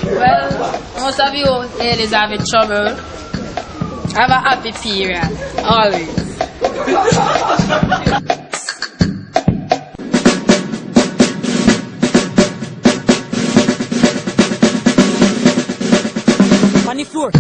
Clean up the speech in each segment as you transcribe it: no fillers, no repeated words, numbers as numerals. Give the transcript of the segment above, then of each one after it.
Well, most of you ladies having trouble. Have a happy period, always. On the floor.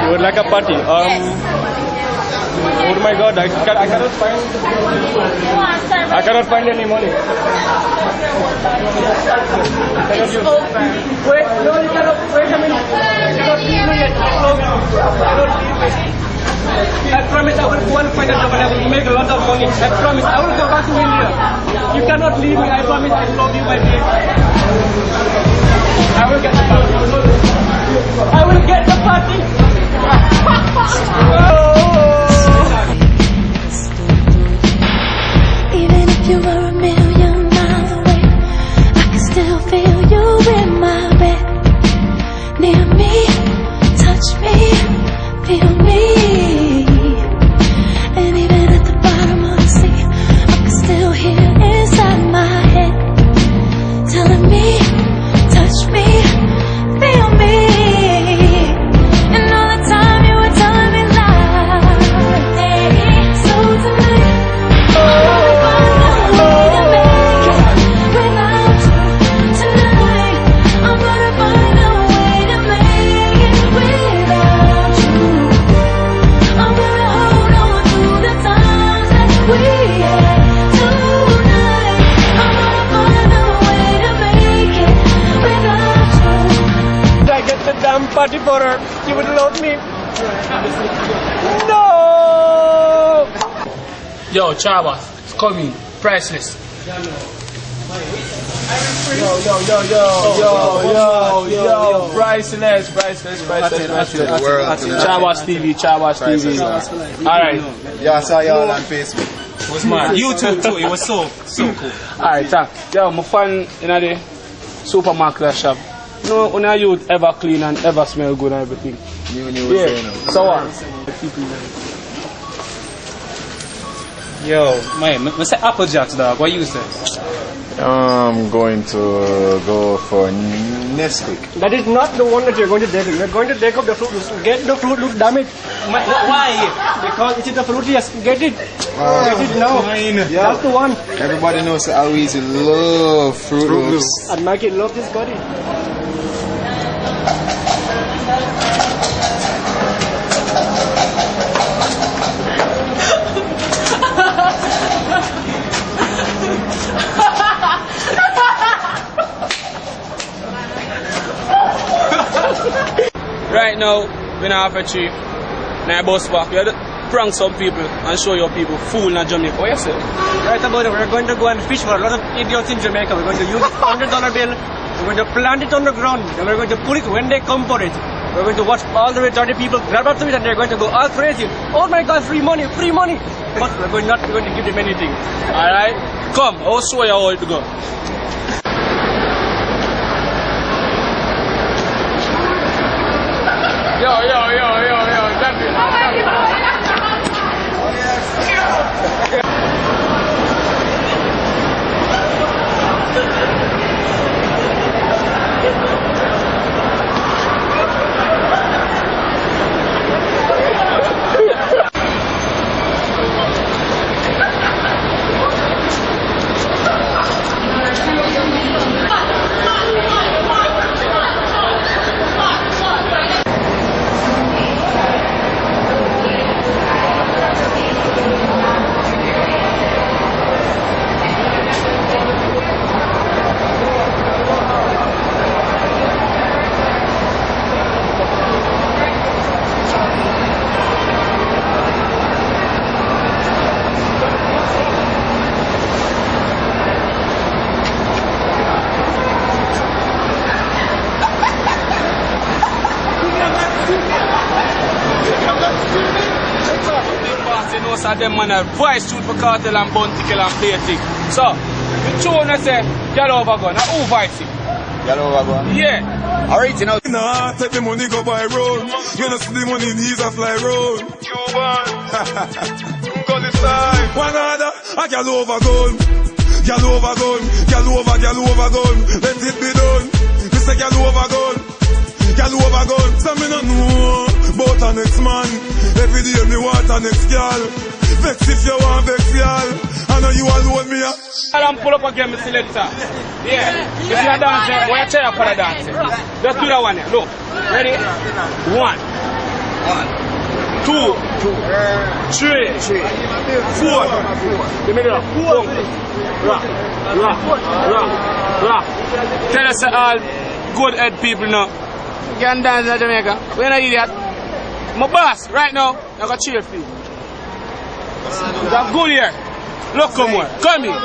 You would like a party? Oh my God! I cannot find any money. Wait, no, you cannot. Wait a minute. You cannot leave me yet. I promise I will go and find a job and I will make a lot of money. I promise I will go back to India. You cannot leave me. I promise I love you, my dear. I will get the party. I will get the party. Even if you were a million miles away, I can still feel you in my bed. Near me, touch me, feel me. And even at the bottom of the sea, I can still hear inside my head telling me, touch me, feel me. And all the time you were telling me lies. So tonight, I'm gonna find a way to make it without you. Tonight, I'm gonna find a way to make it without you. I'm gonna hold on to the times that we had tonight. I'm gonna find a way to make it without you. If I get the damn party for her, she would love me. No! Yo, Chava, it's coming. Priceless. Yo, priceless. Chava's TV. Alright. Yeah, I saw y'all on Facebook. It was mad. YouTube too. It was so cool. Alright, yo, my fan in the supermarket shop. No, when are you ever clean and ever smell good and everything? Yeah. So what? Yo, man, I say Apple Jacks, dog. What you say? I'm going to go for Nesquik. That is not the one that you're going to take. You're going to take up the fruit. Get the fruit loop, damn it. Why? Because it is the fruit, yes. Get it. Get it now. Yeah. That's the one. Everybody knows that I always love Fruit Loops. And Mikey love this body. Right now, we're not for cheap. Now I bus back. We have to prank some people and show your people fool in Jamaica. What you say? Right about it, we're going to go and fish for a lot of idiots in Jamaica. We're going to use $100 bill. We're going to plant it on the ground. And we're going to put it when they come for it. We're going to watch all the retarded people grab up to it and they're going to go all crazy. Oh my God, free money. But we're not going to give them anything. Alright? Come, I'll show you how it go. Yo, most of them man a voice shoot for cartel and bounty kill and play thing. So, the tune I say, get over gun. Now who voice it? Get over gun. Yeah. Alright, you know. Nah, take the money go by road. You know see the money in ease a fly road. Cuban. Go this side. One other, a gal over gun. Gal over gun. Gal over gun. Let it be done. This a gal over gun. Gal over gun. Some me no know about a next man. Every day me want a next gal. Vex if you want vex gal. I know you alone me. I'll pull up again, Mr. Selector. Yeah. If you're dancing, why you try for the dancing? Just do that one here. Look. Ready? 1, 2, 3, 4. Give me that. 4. Rock. Tell us all good head people now. You can dance in Jamaica. We're not idiot. My boss, right now, I got cheer for you. I'm good here. Look, come here. Come here.